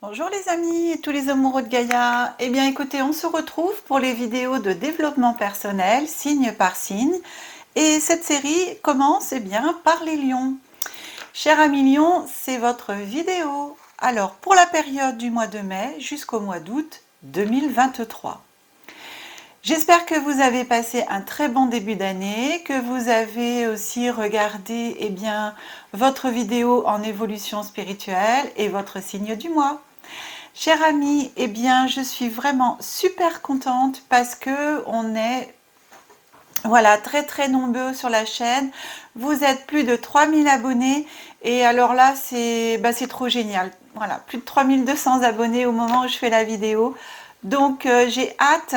Bonjour les amis et tous les amoureux de Gaïa. Eh bien écoutez, on se retrouve pour les vidéos de développement personnel, signe par signe. Et cette série commence bien par les lions. Cher ami lion, c'est votre vidéo. Alors pour la période du mois de mai jusqu'au mois d'août 2023. J'espère que vous avez passé un très bon début d'année, que vous avez aussi regardé votre vidéo en évolution spirituelle et votre signe du mois. Chers amis, je suis vraiment super contente parce que on est très nombreux sur la chaîne. Vous êtes plus de 3000 abonnés et alors là c'est trop génial. Voilà, plus de 3200 abonnés au moment où je fais la vidéo. Donc j'ai hâte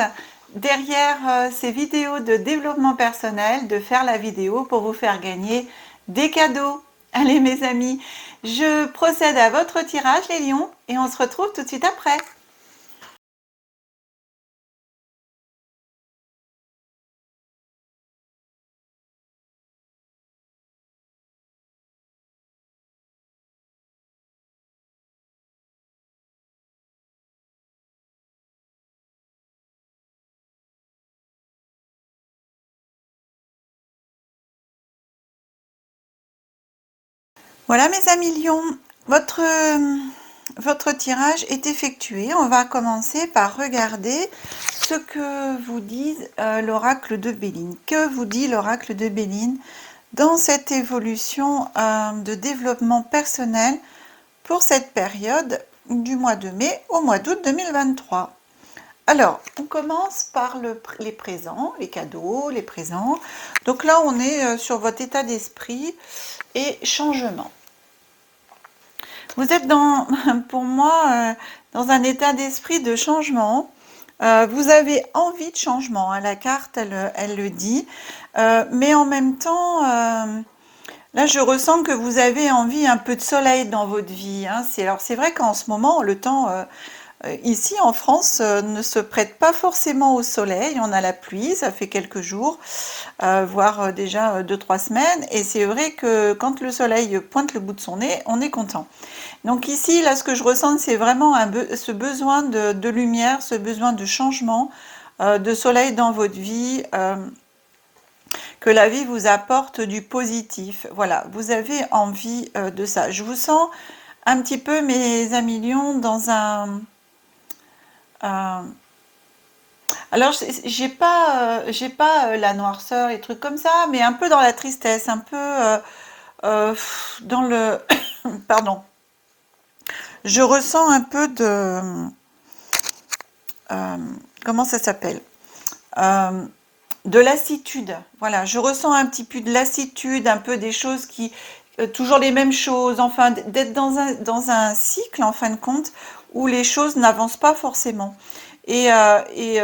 derrière ces vidéos de développement personnel de faire la vidéo pour vous faire gagner des cadeaux. Allez mes amis, je procède à votre tirage les lions et on se retrouve tout de suite après. Voilà mes amis lions, votre tirage est effectué. On va commencer par regarder ce que vous dit l'oracle de Béline. Que vous dit l'oracle de Béline dans cette évolution de développement personnel pour cette période du mois de mai au mois d'août 2023. Alors, on commence par les présents, les cadeaux, les présents. Donc là, on est sur votre état d'esprit et changement. Vous êtes pour moi, dans un état d'esprit de changement. Vous avez envie de changement, hein, la carte, elle le dit. Mais en même temps, là, je ressens que vous avez envie un peu de soleil dans votre vie, hein. Alors, c'est vrai qu'en ce moment, le temps ici en France ne se prête pas forcément au soleil. On a la pluie, ça fait quelques jours, voire déjà 2-3 semaines. Et c'est vrai que quand le soleil pointe le bout de son nez, on est content. Donc ici, là, ce que je ressens, c'est vraiment ce besoin de lumière, ce besoin de changement, de soleil dans votre vie, que la vie vous apporte du positif. Voilà, vous avez envie de ça. Je vous sens un petit peu, mes amis lions, dans un... alors, j'ai pas la noirceur et trucs comme ça, mais un peu dans la tristesse, un peu dans le... Pardon. Je ressens un peu de... comment ça s'appelle, de lassitude. Voilà, je ressens un petit peu de lassitude, un peu des choses qui... toujours les mêmes choses, enfin, d'être dans un cycle, en fin de compte, où les choses n'avancent pas forcément. Et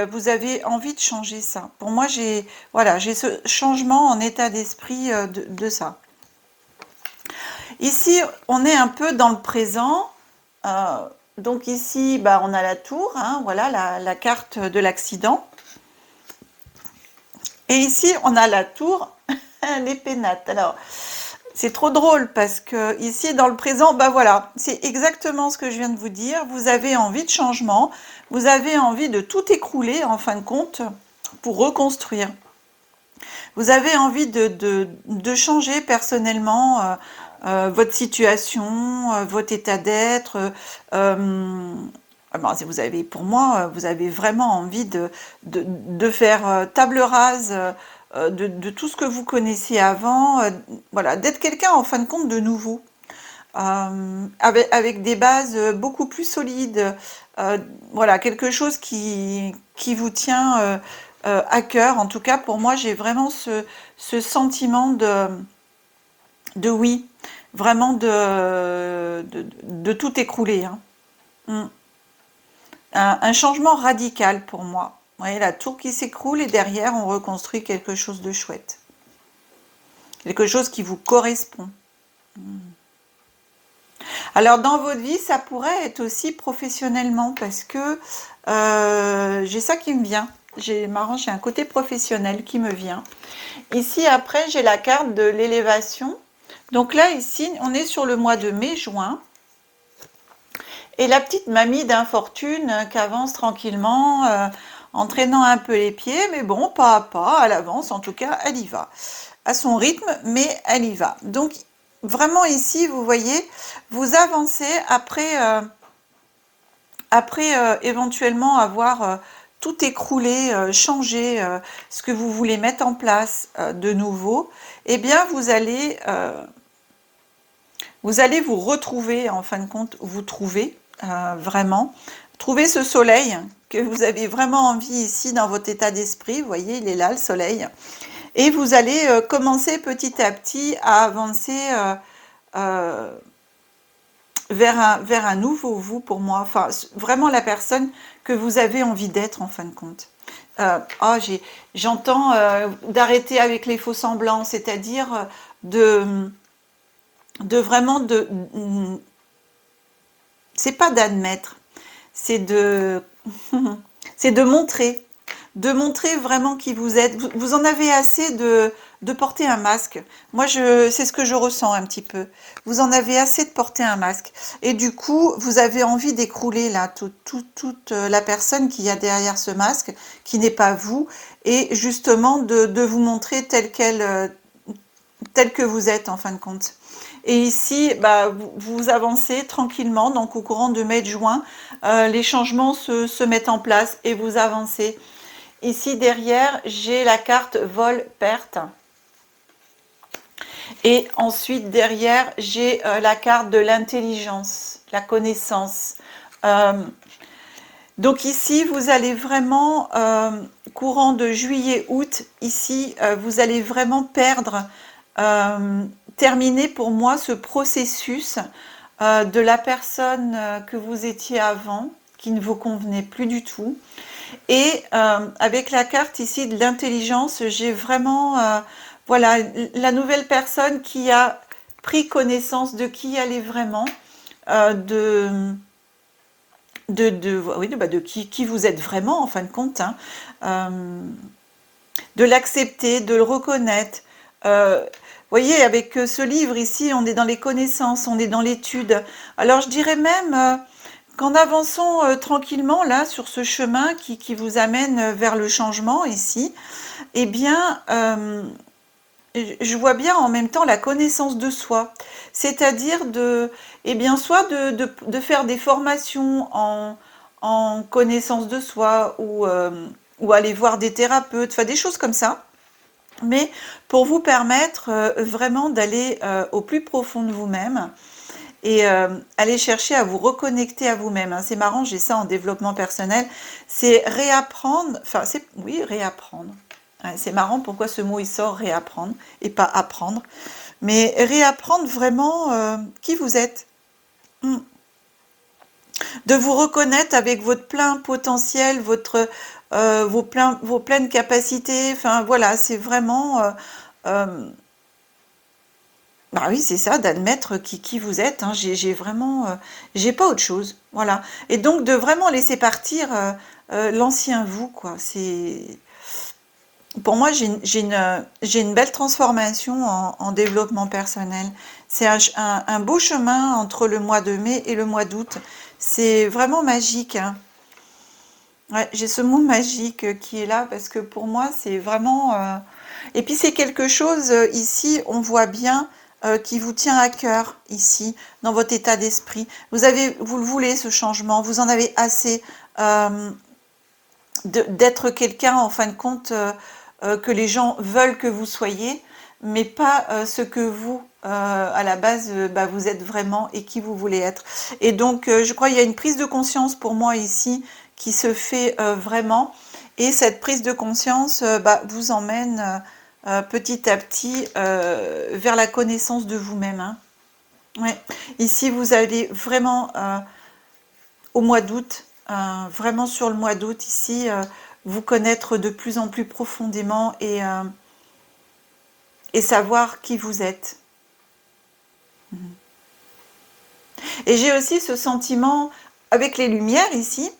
vous avez envie de changer ça. Pour moi, j'ai ce changement en état d'esprit de ça. Ici, on est un peu dans le présent. Donc ici, on a la tour, hein, voilà la carte de l'accident. Et ici, on a la tour, les pénates. Alors, c'est trop drôle parce que ici, dans le présent, voilà, c'est exactement ce que je viens de vous dire. Vous avez envie de changement, vous avez envie de tout écrouler, en fin de compte, pour reconstruire. Vous avez envie de changer personnellement votre situation, votre état d'être. Vous avez, pour moi, vous avez vraiment envie de faire table rase de tout ce que vous connaissiez avant, voilà, d'être quelqu'un en fin de compte de nouveau, avec des bases beaucoup plus solides, voilà, quelque chose qui vous tient à cœur. En tout cas, pour moi, j'ai vraiment ce sentiment de oui, vraiment de tout écrouler, hein. Un changement radical pour moi. Vous voyez, la tour qui s'écroule et derrière, on reconstruit quelque chose de chouette. Quelque chose qui vous correspond. Alors, dans votre vie, ça pourrait être aussi professionnellement parce que j'ai ça qui me vient. J'ai un côté professionnel qui me vient. Ici, après, j'ai la carte de l'élévation. Donc là, ici, on est sur le mois de mai-juin. Et la petite mamie d'infortune qui avance tranquillement, en traînant un peu les pieds, mais bon, pas à pas, elle avance, en tout cas, elle y va. À son rythme, mais elle y va. Donc, vraiment ici, vous voyez, vous avancez après éventuellement avoir tout écroulé, changé, ce que vous voulez mettre en place de nouveau, eh bien, vous allez vous retrouver, en fin de compte, vous trouver vraiment, trouver ce soleil que vous avez vraiment envie ici dans votre état d'esprit. Vous voyez, il est là, le soleil. Et vous allez commencer petit à petit à avancer euh, vers un nouveau vous pour moi. Enfin, vraiment la personne que vous avez envie d'être en fin de compte. Oh, j'entends d'arrêter avec les faux semblants, c'est-à-dire de vraiment c'est pas d'admettre, c'est de c'est de montrer vraiment qui vous êtes. Vous en avez assez de porter un masque. Moi, c'est ce que je ressens un petit peu. Vous en avez assez de porter un masque. Et du coup, vous avez envie d'écrouler là toute la personne qui y a derrière ce masque, qui n'est pas vous, et justement de vous montrer tel que vous êtes en fin de compte. Et ici, bah, vous avancez tranquillement, donc au courant de mai, de juin, les changements se mettent en place et vous avancez. Ici derrière, j'ai la carte vol-perte. Et ensuite derrière, j'ai la carte de l'intelligence, la connaissance. Donc ici, vous allez vraiment, courant de juillet-août, ici, vous allez vraiment terminer pour moi ce processus de la personne que vous étiez avant, qui ne vous convenait plus du tout. Et avec la carte ici de l'intelligence, j'ai vraiment voilà, la nouvelle personne qui a pris connaissance de qui elle est vraiment, oui, de qui vous êtes vraiment en fin de compte, hein, de l'accepter, de le reconnaître. Vous voyez, avec ce livre ici, on est dans les connaissances, on est dans l'étude. Alors je dirais même qu'en avançant tranquillement là sur ce chemin qui vous amène vers le changement ici, eh bien, je vois bien en même temps la connaissance de soi, c'est-à-dire eh bien, soit de faire des formations en connaissance de soi ou aller voir des thérapeutes, enfin des choses comme ça, mais pour vous permettre vraiment d'aller au plus profond de vous-même et aller chercher à vous reconnecter à vous-même, hein. C'est marrant, j'ai ça en développement personnel, c'est réapprendre, enfin oui, réapprendre. Ouais, c'est marrant pourquoi ce mot il sort réapprendre et pas apprendre, mais réapprendre vraiment qui vous êtes. Mm. De vous reconnaître avec votre plein potentiel, vos pleines capacités, enfin voilà, c'est vraiment euh, bah oui, c'est ça, d'admettre qui vous êtes, hein. J'ai vraiment, j'ai pas autre chose, voilà. Et donc de vraiment laisser partir l'ancien vous, quoi. Pour moi, j'ai une belle transformation en développement personnel. C'est un beau chemin entre le mois de mai et le mois d'août. C'est vraiment magique, hein. Ouais, j'ai ce mot magique qui est là parce que pour moi, c'est vraiment. Et puis c'est quelque chose ici, on voit bien qui vous tient à cœur ici dans votre état d'esprit. Vous le voulez ce changement, vous en avez assez euh, d'être quelqu'un en fin de compte que les gens veulent que vous soyez, mais pas ce que vous à la base bah, vous êtes vraiment et qui vous voulez être. Et donc je crois qu'il y a une prise de conscience pour moi ici qui se fait vraiment, et cette prise de conscience bah, vous emmène petit à petit vers la connaissance de vous-même, hein. Ouais. Ici vous allez vraiment au mois d'août, vraiment sur le mois d'août ici, vous connaître de plus en plus profondément et savoir qui vous êtes. Et j'ai aussi ce sentiment avec les lumières ici,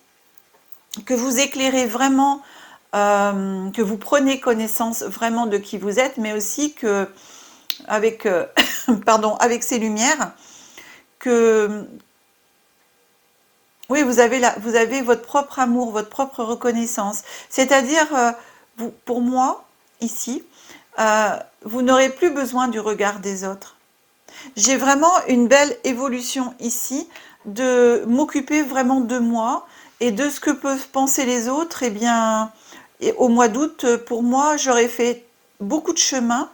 que vous éclairez vraiment, que vous prenez connaissance vraiment de qui vous êtes, mais aussi que avec, pardon, avec ces lumières, que Oui, vous avez votre propre amour, votre propre reconnaissance. C'est-à-dire, pour moi, ici, vous n'aurez plus besoin du regard des autres. J'ai vraiment une belle évolution ici de m'occuper vraiment de moi et de ce que peuvent penser les autres. Eh bien, au mois d'août, pour moi, j'aurais fait beaucoup de chemin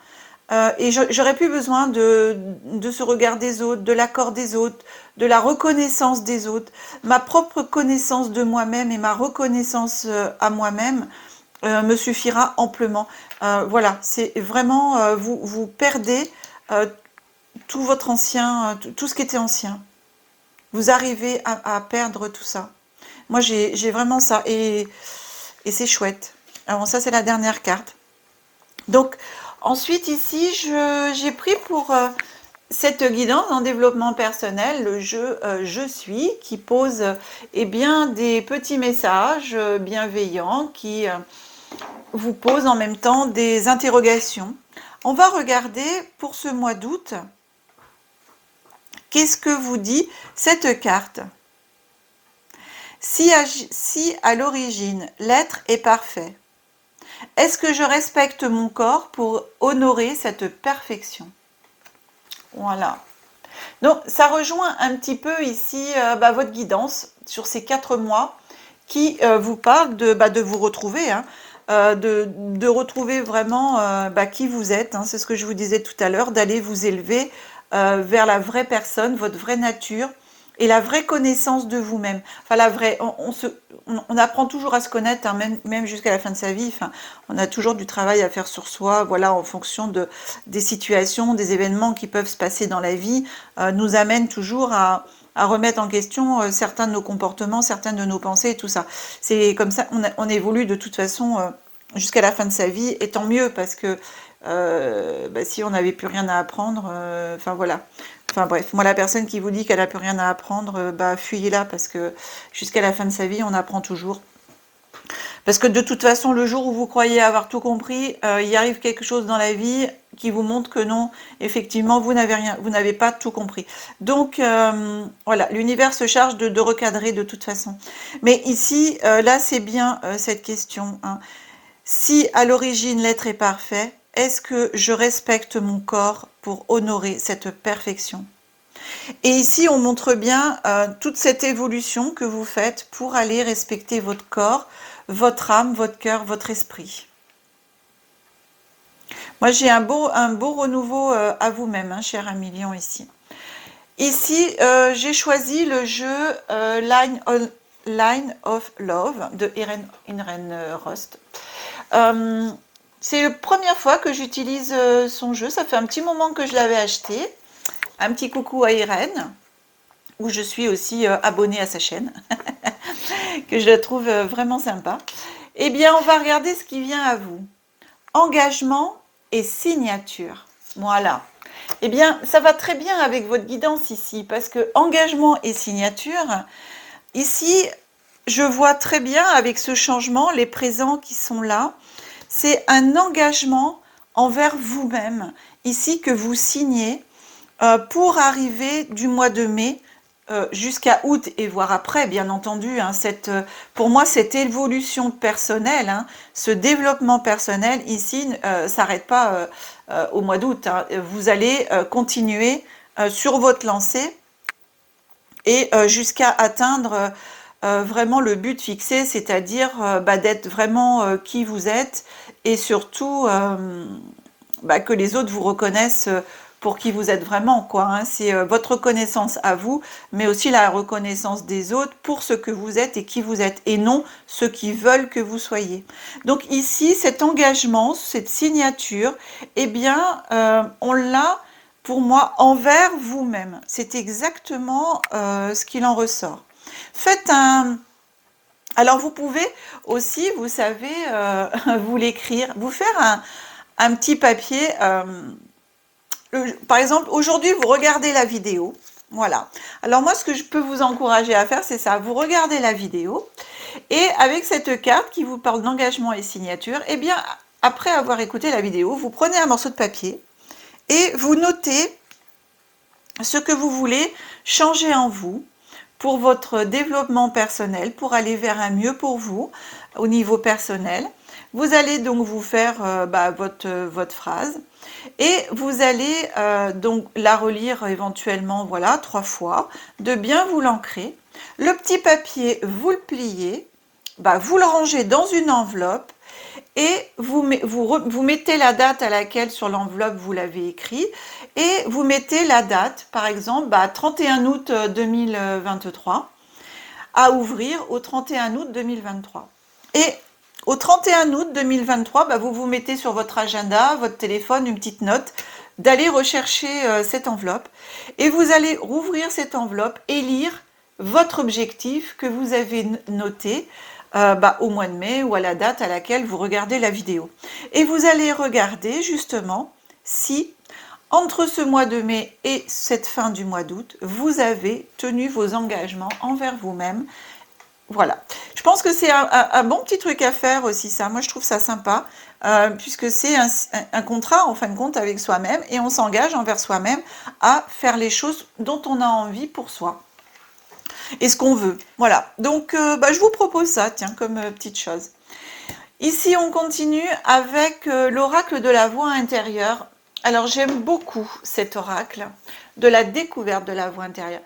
et j'aurais plus besoin de ce regard des autres, de l'accord des autres, de la reconnaissance des autres. Ma propre connaissance de moi-même et ma reconnaissance à moi-même me suffira amplement. Voilà, c'est vraiment, vous perdez euh, tout votre ancien, tout ce qui était ancien. Vous arrivez à perdre tout ça. Moi, j'ai vraiment ça. Et c'est chouette. Alors ça, c'est la dernière carte. Donc, ensuite, ici, j'ai pris pour cette guidance en développement personnel, le jeu Je suis, qui pose eh bien, des petits messages bienveillants, qui vous pose en même temps des interrogations. On va regarder pour ce mois d'août, qu'est-ce que vous dit cette carte? Si à l'origine, l'être est parfait, est-ce que je respecte mon corps pour honorer cette perfection? Voilà. Donc, ça rejoint un petit peu ici votre guidance sur ces 4 mois qui vous parle de vous retrouver, hein, de retrouver vraiment qui vous êtes. Hein, c'est ce que je vous disais tout à l'heure, d'aller vous élever vers la vraie personne, votre vraie nature et la vraie connaissance de vous-même. Enfin, la vraie, on apprend toujours à se connaître, hein, même jusqu'à la fin de sa vie. Enfin, on a toujours du travail à faire sur soi, voilà, en fonction des situations, des événements qui peuvent se passer dans la vie, nous amènent toujours à remettre en question certains de nos comportements, certaines de nos pensées et tout ça. C'est comme ça, on évolue de toute façon jusqu'à la fin de sa vie, et tant mieux, parce que si on n'avait plus rien à apprendre, enfin voilà. Enfin bref, moi la personne qui vous dit qu'elle n'a plus rien à apprendre, fuyez-la, parce que jusqu'à la fin de sa vie, on apprend toujours. Parce que de toute façon, le jour où vous croyez avoir tout compris, il arrive quelque chose dans la vie qui vous montre que non, effectivement, vous n'avez pas tout compris. Donc voilà, l'univers se charge de recadrer de toute façon. Mais ici, là, c'est bien cette question, hein. Si à l'origine l'être est parfait, est-ce que je respecte mon corps pour honorer cette perfection? Et ici, on montre bien toute cette évolution que vous faites pour aller respecter votre corps, votre âme, votre cœur, votre esprit. Moi, j'ai un beau renouveau à vous-même, hein, cher ami Lion, ici. Ici, j'ai choisi le jeu Line of Love de Irene Rost. C'est la première fois que j'utilise son jeu. Ça fait un petit moment que je l'avais acheté. Un petit coucou à Irène, où je suis aussi abonnée à sa chaîne, que je la trouve vraiment sympa. Eh bien, on va regarder ce qui vient à vous. Engagement et signature. Voilà. Eh bien, ça va très bien avec votre guidance ici, parce que engagement et signature, ici, je vois très bien avec ce changement, les présents qui sont là, c'est un engagement envers vous-même, ici, que vous signez pour arriver du mois de mai jusqu'à août et voire après, bien entendu, hein, pour moi, cette évolution personnelle, hein, ce développement personnel ici ne s'arrête pas au mois d'août. Hein. Vous allez continuer sur votre lancée et jusqu'à atteindre vraiment le but fixé, c'est-à-dire d'être vraiment qui vous êtes, et surtout que les autres vous reconnaissent pour qui vous êtes vraiment, quoi. Hein. C'est votre reconnaissance à vous, mais aussi la reconnaissance des autres pour ce que vous êtes et qui vous êtes, et non ceux qui veulent que vous soyez. Donc ici, cet engagement, cette signature, eh bien, on l'a pour moi envers vous-même. C'est exactement ce qu'il en ressort. Faites un... Alors vous pouvez aussi, vous savez, vous l'écrire, vous faire un petit papier... par exemple, aujourd'hui, vous regardez la vidéo. Voilà. Alors moi, ce que je peux vous encourager à faire, c'est ça. Vous regardez la vidéo et avec cette carte qui vous parle d'engagement et signature, eh bien, après avoir écouté la vidéo, vous prenez un morceau de papier et vous notez ce que vous voulez changer en vous pour votre développement personnel, pour aller vers un mieux pour vous au niveau personnel. Vous allez donc vous faire votre phrase et vous allez donc la relire éventuellement, voilà, 3 fois, de bien vous l'ancrer. Le petit papier, vous le pliez, vous le rangez dans une enveloppe et vous mettez la date à laquelle sur l'enveloppe vous l'avez écrit et vous mettez la date, par exemple, 31 août 2023, à ouvrir au 31 août 2023. Et au 31 août 2023, vous vous mettez sur votre agenda, votre téléphone, une petite note, d'aller rechercher cette enveloppe. Et vous allez rouvrir cette enveloppe et lire votre objectif que vous avez noté au mois de mai ou à la date à laquelle vous regardez la vidéo. Et vous allez regarder justement si, entre ce mois de mai et cette fin du mois d'août, vous avez tenu vos engagements envers vous-même. Voilà, je pense que c'est un bon petit truc à faire aussi, ça. Moi, je trouve ça sympa, puisque c'est un contrat, en fin de compte, avec soi-même, et on s'engage envers soi-même à faire les choses dont on a envie pour soi, et ce qu'on veut. Voilà, donc je vous propose ça, tiens, comme petite chose. Ici, on continue avec l'oracle de la voix intérieure. Alors, j'aime beaucoup cet oracle de la découverte de la voix intérieure.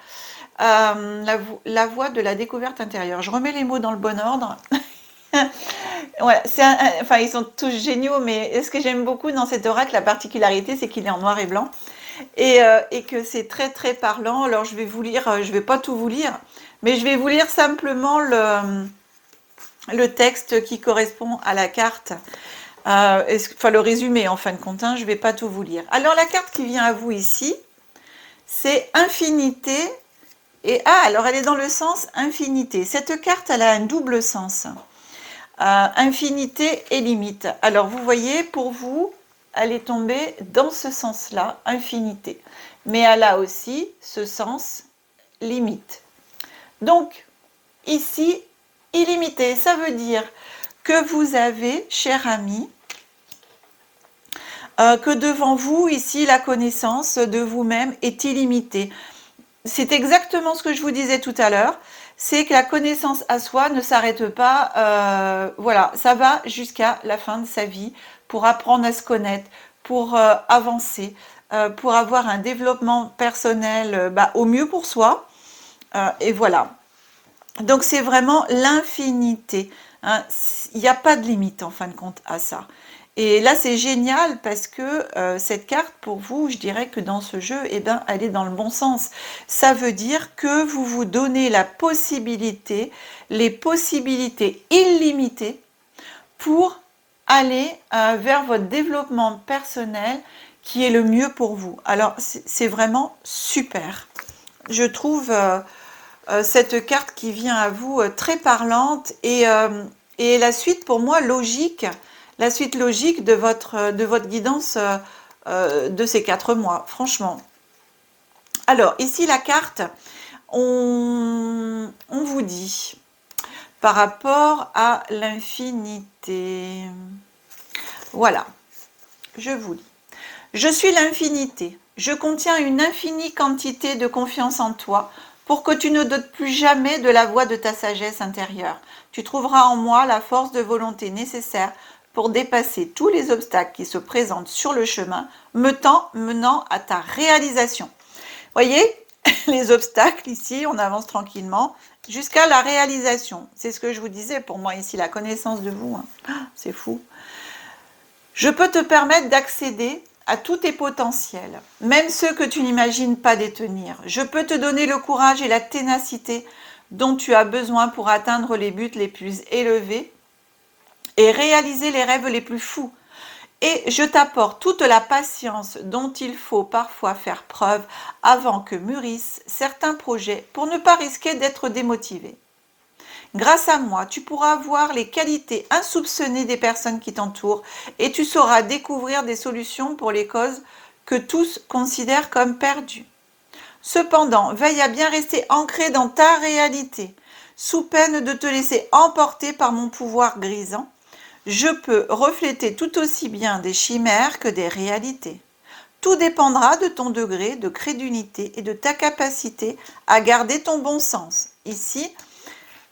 La voie de la découverte intérieure. Je remets les mots dans le bon ordre. Ouais, enfin, ils sont tous géniaux, mais ce que j'aime beaucoup dans cet oracle, la particularité, c'est qu'il est en noir et blanc et que c'est très très parlant. Alors, je vais vous lire, je vais pas tout vous lire, mais je vais vous lire simplement le texte qui correspond à la carte. Enfin, le résumé en fin de compte, hein, je vais pas tout vous lire. Alors, la carte qui vient à vous ici, c'est infinité. Et alors elle est dans le sens infinité. Cette carte, elle a un double sens. Infinité et limite. Alors vous voyez, pour vous, elle est tombée dans ce sens-là, infinité. Mais elle a aussi ce sens limite. Donc, ici, illimité, ça veut dire que vous avez, cher ami, que devant vous, ici, la connaissance de vous-même est illimitée. C'est exactement ce que je vous disais tout à l'heure, c'est que la connaissance à soi ne s'arrête pas, voilà, ça va jusqu'à la fin de sa vie pour apprendre à se connaître, pour avancer, pour avoir un développement personnel au mieux pour soi, et voilà. Donc c'est vraiment l'infinité, hein. Il n'y a pas de limite en fin de compte à ça. Et là, c'est génial parce que cette carte, pour vous, je dirais que dans ce jeu, elle est dans le bon sens. Ça veut dire que vous vous donnez la possibilité, les possibilités illimitées pour aller vers votre développement personnel qui est le mieux pour vous. Alors, c'est vraiment super. Je trouve cette carte qui vient à vous très parlante et la suite, pour moi, logique. La suite logique de votre guidance de ces 4 mois, franchement. Alors, ici, la carte, on vous dit, par rapport à l'infinité, voilà, je vous lis. Je suis l'infinité, je contiens une infinie quantité de confiance en toi, pour que tu ne doutes plus jamais de la voix de ta sagesse intérieure. Tu trouveras en moi la force de volonté nécessaire pour dépasser tous les obstacles qui se présentent sur le chemin, menant à ta réalisation. Voyez, les obstacles ici, on avance tranquillement jusqu'à la réalisation. C'est ce que je vous disais, pour moi ici, la connaissance de vous, hein. C'est fou. Je peux te permettre d'accéder à tous tes potentiels, même ceux que tu n'imagines pas détenir. Je peux te donner le courage et la ténacité dont tu as besoin pour atteindre les buts les plus élevés et réaliser les rêves les plus fous. Et je t'apporte toute la patience dont il faut parfois faire preuve avant que mûrissent certains projets pour ne pas risquer d'être démotivé. Grâce à moi, tu pourras voir les qualités insoupçonnées des personnes qui t'entourent et tu sauras découvrir des solutions pour les causes que tous considèrent comme perdues. Cependant, veille à bien rester ancré dans ta réalité, sous peine de te laisser emporter par mon pouvoir grisant. Je peux refléter tout aussi bien des chimères que des réalités. Tout dépendra de ton degré de crédulité et de ta capacité à garder ton bon sens. Ici,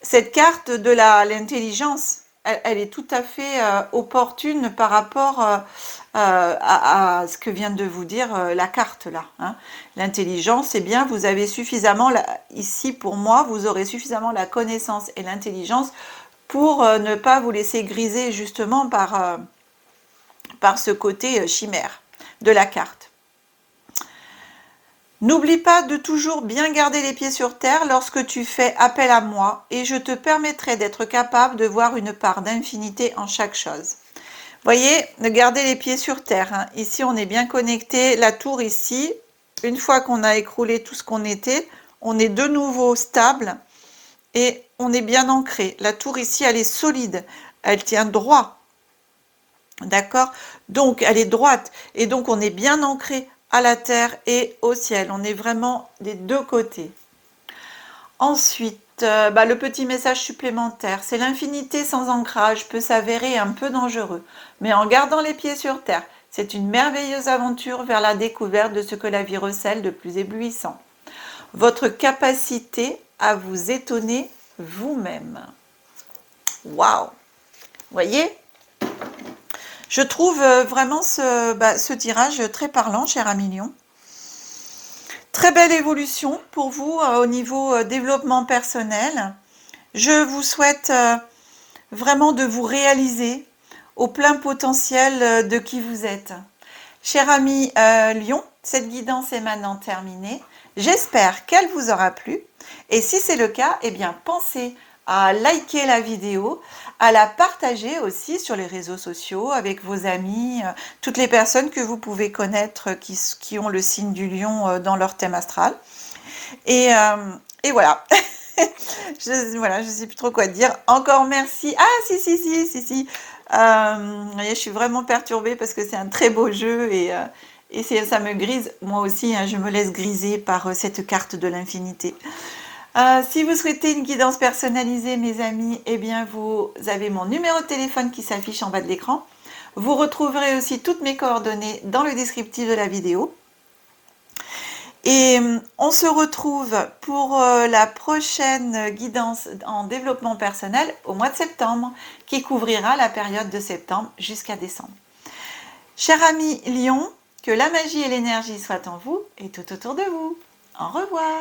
cette carte de l'intelligence, elle est tout à fait opportune par rapport à ce que vient de vous dire la carte là. Hein. L'intelligence, c'est bien, vous avez suffisamment, ici pour moi, vous aurez suffisamment la connaissance et l'intelligence pour ne pas vous laisser griser justement par ce côté chimère de la carte. N'oublie pas de toujours bien garder les pieds sur terre lorsque tu fais appel à moi et je te permettrai d'être capable de voir une part d'infinité en chaque chose. Voyez, de garder les pieds sur terre. Hein. Ici, on est bien connecté. La tour ici, une fois qu'on a écroulé tout ce qu'on était, on est de nouveau stable et on est bien ancré. La tour ici, elle est solide. Elle tient droit. D'accord? Donc, elle est droite. Et donc, on est bien ancré à la terre et au ciel. On est vraiment des deux côtés. Ensuite, le petit message supplémentaire, c'est l'infinité sans ancrage peut s'avérer un peu dangereux, mais en gardant les pieds sur terre, c'est une merveilleuse aventure vers la découverte de ce que la vie recèle de plus éblouissant. Votre capacité à vous étonner vous-même. Waouh! Voyez? Je trouve vraiment ce tirage très parlant, cher ami Lion. Très belle évolution pour vous au niveau développement personnel. Je vous souhaite vraiment de vous réaliser au plein potentiel de qui vous êtes. Cher ami Lion, cette guidance est maintenant terminée. J'espère qu'elle vous aura plu. Et si c'est le cas, eh bien pensez à liker la vidéo, à la partager aussi sur les réseaux sociaux avec vos amis, toutes les personnes que vous pouvez connaître qui ont le signe du lion dans leur thème astral. Et voilà. Je sais plus trop quoi dire. Encore merci. Ah si. Je suis vraiment perturbée parce que c'est un très beau jeu et ça me grise. Moi aussi, hein, je me laisse griser par cette carte de l'infinité. Si vous souhaitez une guidance personnalisée, mes amis, eh bien vous avez mon numéro de téléphone qui s'affiche en bas de l'écran. Vous retrouverez aussi toutes mes coordonnées dans le descriptif de la vidéo. Et on se retrouve pour la prochaine guidance en développement personnel au mois de septembre, qui couvrira la période de septembre jusqu'à décembre. Cher ami Lion, que la magie et l'énergie soient en vous et tout autour de vous. Au revoir.